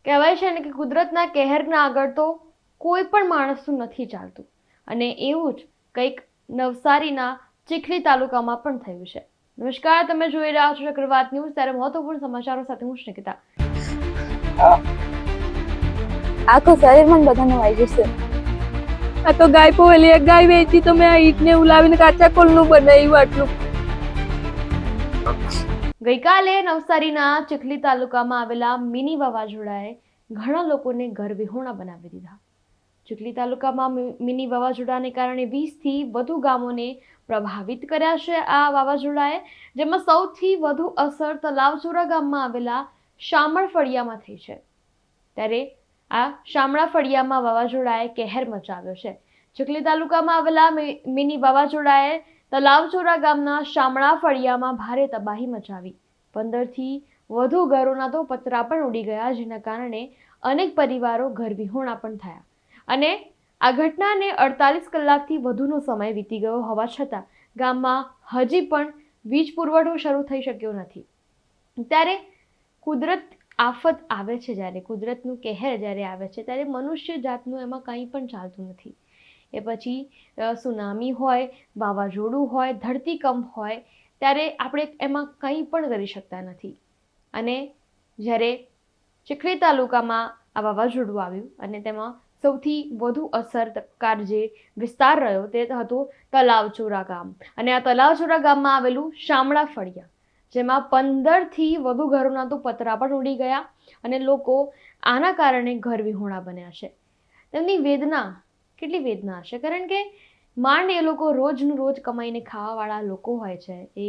કહેવાય છે ને કે કુદરતના કહેરના આગળ તો કોઈ પણ માણસનું નથી ચાલતું. અને એવું જ કંઈક નવસારીના ચીખલી તાલુકામાં પણ થયું છે. નમસ્કાર, તમે જોઈ રહ્યા છો ચક્રવાત ન્યૂઝ. ત્યારે મહત્વપૂર્ણ સમાચારો સાથે હું શ્નિકિતા. આખું શરીર મને બધાને વાગ્યું છે. આ તો ગાય પોવેલી એક ગાય વેચી તો મેં આ ઈટને ઉલાવીને કાચા કોલનું બનાવ્યું આટલું. ગઈકાલે નવસારીના ચીખલી તાલુકામાં આવેલા મિની વાવાઝોડાએ ઘણા લોકોને ઘર વિહોણા બનાવી દીધા. ચીખલી તાલુકામાં મિની વાવાઝોડાને કારણે 20 થી વધુ ગામોને પ્રભાવિત કર્યા છે આ વાવાઝોડાએ, જેમાં સૌથી વધુ અસર તલાવચોરા ગામમાં આવેલા શામળ ફળિયામાં થઈ છે. ત્યારે આ શામળા ફળિયામાં વાવાઝોડાએ કહેર મચાવ્યો છે. ચીખલી તાલુકામાં આવેલા મિની વાવાઝોડાએ તલાવચોરા ગામના શામળા ફળિયામાં ભારે તબાહી મચાવી. 15 થી વધુ ઘરોના તો પતરા પણ ઉડી ગયા, જેના કારણે અનેક પરિવારો ઘરવિહોણા પણ થયા. અને આ ઘટનાને 48 કલાકથી વધુનો સમય વીતી ગયો હોવા છતાં ગામમાં હજી પણ વીજ પુરવઠો શરૂ થઈ શક્યો નથી. ત્યારે કુદરત આફત આવે છે, જ્યારે કુદરતનું કહેર જ્યારે આવે છે, ત્યારે મનુષ્ય જાતનું એમાં કંઈ પણ ચાલતું નથી. એ પછી સુનામી હોય, વાવાઝોડું હોય, ધરતીકંપ હોય, ત્યારે આપણે એમાં કંઈ પણ કરી શકતા નથી. અને જ્યારે ચીખલી તાલુકામાં આ વાવાઝોડું આવ્યું અને તેમાં સૌથી વધુ અસરકાર જે વિસ્તાર રહ્યો તે હતું તલાવચોરા ગામ. અને આ તલાવચોરા ગામમાં આવેલું શામળા ફળિયા, જેમાં 15 થી વધુ ઘરોના તો પતરા પણ ઉડી ગયા અને લોકો આના કારણે ઘર વિહોણા બન્યા છે. તેમની વેદના, કેટલી વેદના હશે, કારણ કે માંડ એ લોકો રોજનું રોજ કમાઈને ખાવાવાળા લોકો હોય છે. એ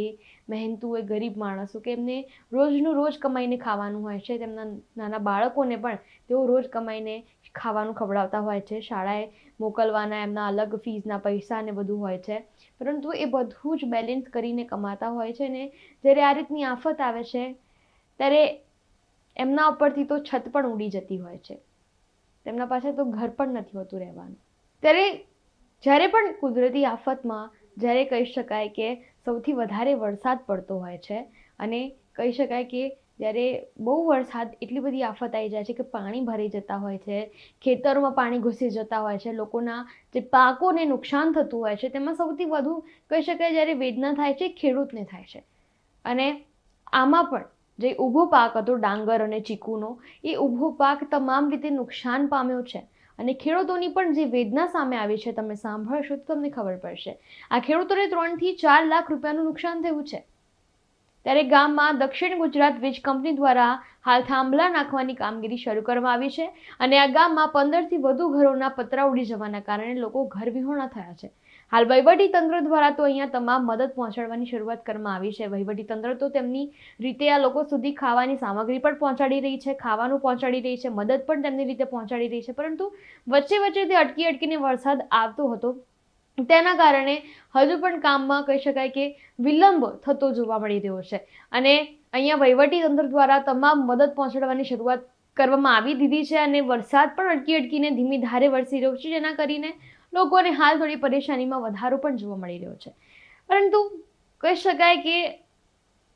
મહેનતુ, એ ગરીબ માણસો કે એમને રોજનું રોજ કમાઈને ખાવાનું હોય છે. તેમના નાના બાળકોને પણ તેઓ રોજ કમાઈને ખાવાનું ખવડાવતા હોય છે. શાળાએ મોકલવાના એમના અલગ ફીઝના પૈસા ને બધું હોય છે, પરંતુ એ બધું જ બેલેન્સ કરીને કમાતા હોય છે. ને જ્યારે આ રીતની આફત આવે છે ત્યારે એમના ઉપરથી તો છત પણ ઉડી જતી હોય છે. તેમના પાસે તો ઘર પણ નથી હોતું રહેવાનું. ત્યારે જ્યારે પણ કુદરતી આફતમાં જ્યારે કહી શકાય કે સૌથી વધારે વરસાદ પડતો હોય છે અને કહી શકાય કે જ્યારે બહુ વરસાદ, એટલી બધી આફત આવી જાય છે કે પાણી ભરાઈ જતા હોય છે, ખેતરોમાં પાણી ઘૂસી જતા હોય છે, લોકોના જે પાકોને નુકસાન થતું હોય છે, તેમાં સૌથી વધુ કહી શકાય જ્યારે વેદના થાય છે ખેડૂતને થાય છે. અને આમાં પણ જે ઊભો પાક હતો ડાંગર અને ચીકુનો, એ ઊભો પાક તમામ રીતે નુકસાન પામ્યો છે. અને ખેડૂતોની પણ જે વેદના સામે આવી છે, તમે સાંભળશો તો તમને ખબર પડશે. આ ખેડૂતોને 3 થી 4 લાખ રૂપિયાનું નુકસાન થયું છે. ત્યારે ગામમાં દક્ષિણ ગુજરાત વીજ કંપની દ્વારા હાલ થાંભલા નાખવાની કામગીરી શરૂ કરવામાં આવી છે. અને આ ગામમાં 15 થી વધુ ઘરોના પતરા ઉડી જવાના કારણે લોકો ઘર વિહોણા થયા છે. હાલ વહીવટી તંત્ર દ્વારા તો અહીંયા તમામ મદદ પહોંચાડવાની શરૂઆત કરવામાં આવી છે. વહીવટી તંત્ર તો તેમની રીતે આ લોકો સુધી ખાવાની સામગ્રી પણ પહોંચાડી રહી છે, ખાવાનું પહોંચાડી રહી છે, મદદ પણ તેમની રીતે પહોંચાડી રહી છે. પરંતુ વચ્ચે તે અટકીને વરસાદ આવતો હતો, તેના કારણે હજુ પણ કામમાં કહી શકાય કે વિલંબ થતો જોવા મળી રહ્યો છે. અને અહીંયા વહીવટી તંત્ર દ્વારા તમામ મદદ પહોંચાડવાની શરૂઆત કરવામાં આવી દીધી છે. અને વરસાદ પણ અટકીને ધીમી ધારે વરસી રહ્યો છે, જેના કરીને લોકોને હાલ થોડી પરેશાનીમાં વધારો પણ જોવા મળી રહ્યો છે. પરંતુ કહી શકાય કે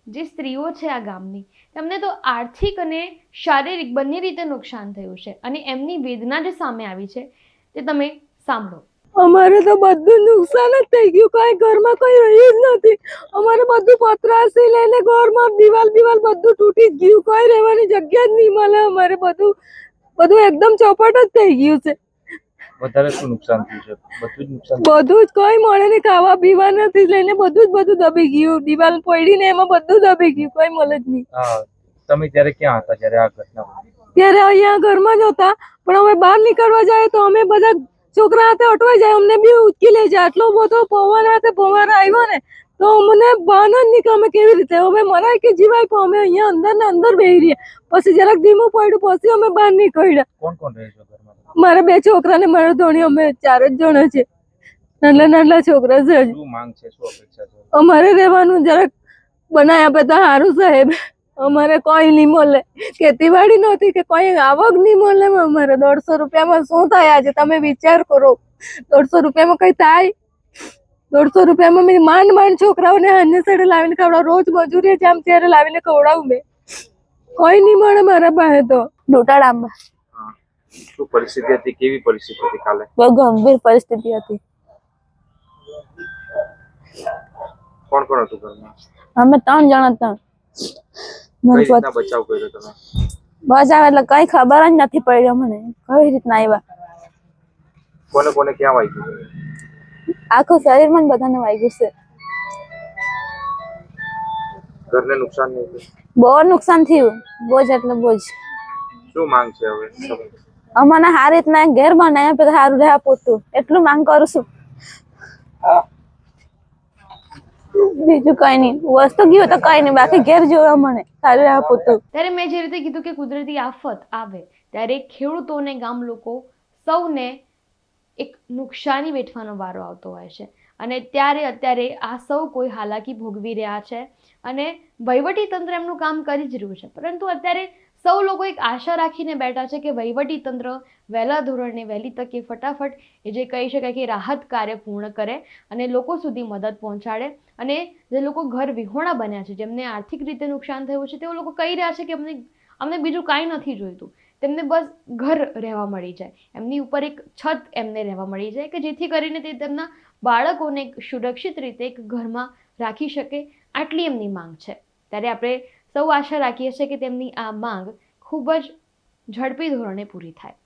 જે સ્ત્રીઓ છે આ ગામની, તેમને તો આર્થિક અને શારીરિક બંને રીતે નુકસાન થયું છે. અને એમની વેદના જે સામે આવી છે તે તમે સાંભળો. અમારે તો બધું નુકસાન જ થઈ ગયું, કઈ ઘરમાં કઈ રહ્યું જ નથી. અમારે બધું પતરાસી લઈને ઘરમાં દિવાલ બધું તૂટી જ ગયું, કઈ રહેવાની જગ્યા જ નહીં મળે. અમારે બધું એકદમ ચોપટ જ થઈ ગયું છે. વધારે શું નુકસાન થયું છે? બધું જ નુકસાન, બધું જ કઈ મળે નહીં, ખાવા પીવાનાથી લઈને બધું દબી ગયું. દિવાલ પડી ને એમાં બધું દબી ગયું, કઈ મળે જ નહીં. તમે ત્યારે ક્યાં હતા જ્યારે આ ઘટના બની? ત્યારે અહીંયા ઘરમાં જ હતા, પણ અમે બહાર નીકળવા જાય તો અમે બધા છોકરા હાથે અટવાઈ જાય, અમને બી ઉચકી લઈ જાય. આટલો બધો પવન આવ્યો ને તો અમને ભાન જ નહીં કે અમે કેવી રીતે હવે મરાય કે જીવાય. પણ અમે અહીંયા અંદર ને અંદર બેહી રહ્યા. પછી જરાક ધીમું પડ્યું, પછી અમે બહાર નીકળ્યા. કોણ કોણ રહે છે ઘરમાં? મારા 2 છોકરા ને મારા ધોણી, અમે 4 જ જણા છે. નાના છોકરા છે. શું માંગ છે, શું અપેક્ષા છે? અમારે રહેવાનું જરાક બનાય આપે તો સારું સાહેબ. અમારે કોઈ નહીં મળે, ખેતીવાડી નહોતી કે કોઈ આવક નહીં મળે. અમારે 150 રૂપિયામાં શું થાય આજે તમે વિચાર કરો. 150 રૂપિયામાં કઈ થાય? 150 રૂપિયામાં મેં માંડ છોકરાઓને હાંજે સડે લાવીને ખવડાવું. રોજ મજૂરી જામ ત્યારે લાવીને ખવડાવું. મેં કોઈ નહીં મળે મારા પાસે તો. ડોટાળામાં હા. શું પરિસ્થિતિ હતી, કેવી પરિસ્થિતિ હતી કાલે? બહુ ગંભીર પરિસ્થિતિ હતી. કોણ કોણ હતું ઘરમાં? અમે 3 જણ હતા. કઈ મને રીતના બચાવ કર્યો તમે? બસ આવે એટલે કઈ ખબર જ નથી પડી અમને કઈ રીતના આવ્યા. કોને કોને ક્યાં વાગ્યું? આખું શરીરમાં જ બધાને વાગ્યું છે. ઘરને નુકસાન નહીં થયું? બહુ નુકસાન થયું, બહુ જ એટલે બહુ જ. શું માંગ છે હવે? અમને સારી રીતના ઘેર બનાવી આપે તો સારું રહ્યા પોતું એટલું માંગ કરું છું. બીજું કઈ નહીં, વસ્તુ ગયું તો કઈ નહીં, બાકી ઘેર જોવે અમને સારું રહ્યા પોતું. ત્યારે મેં જે રીતે કીધું કે કુદરતી આફત આવે ત્યારે ખેડૂતોને, ગામ લોકો સૌને એક નુકસાની વેઠવાનો વારો આવતો હોય છે અને ત્યારે અત્યારે આ સૌ કોઈ હાલાકી ભોગવી રહ્યા છે અને વહીવટી તંત્ર એમનું કામ કરી જ રહ્યું છે. પરંતુ અત્યારે સૌ લોકો એક આશા રાખીને બેઠા છે કે વહીવટી તંત્ર વહેલા ધોરણે, વહેલી તકે ફટાફટ એ જે કહી શકાય કે રાહત કાર્ય પૂર્ણ કરે અને લોકો સુધી મદદ પહોંચાડે. અને જે લોકો ઘર વિહોણા બન્યા છે, જેમને આર્થિક રીતે નુકસાન થયું છે, તેઓ લોકો કહી રહ્યા છે કે અમને બીજું કાંઈ નથી જોઈતું, તેમને બસ ઘર રહેવા મળી જાય, એમની ઉપર એક છત એમને રહેવા મળી જાય કે જેથી કરીને તે તેમના બાળકોને સુરક્ષિત રીતે એક ઘરમાં રાખી શકે, આટલી એમની માંગ છે. ત્યારે આપણે સૌ આશા રાખીએ છીએ કે તેમની આ માંગ ખૂબ જ ઝડપી ધોરણે પૂરી થાય.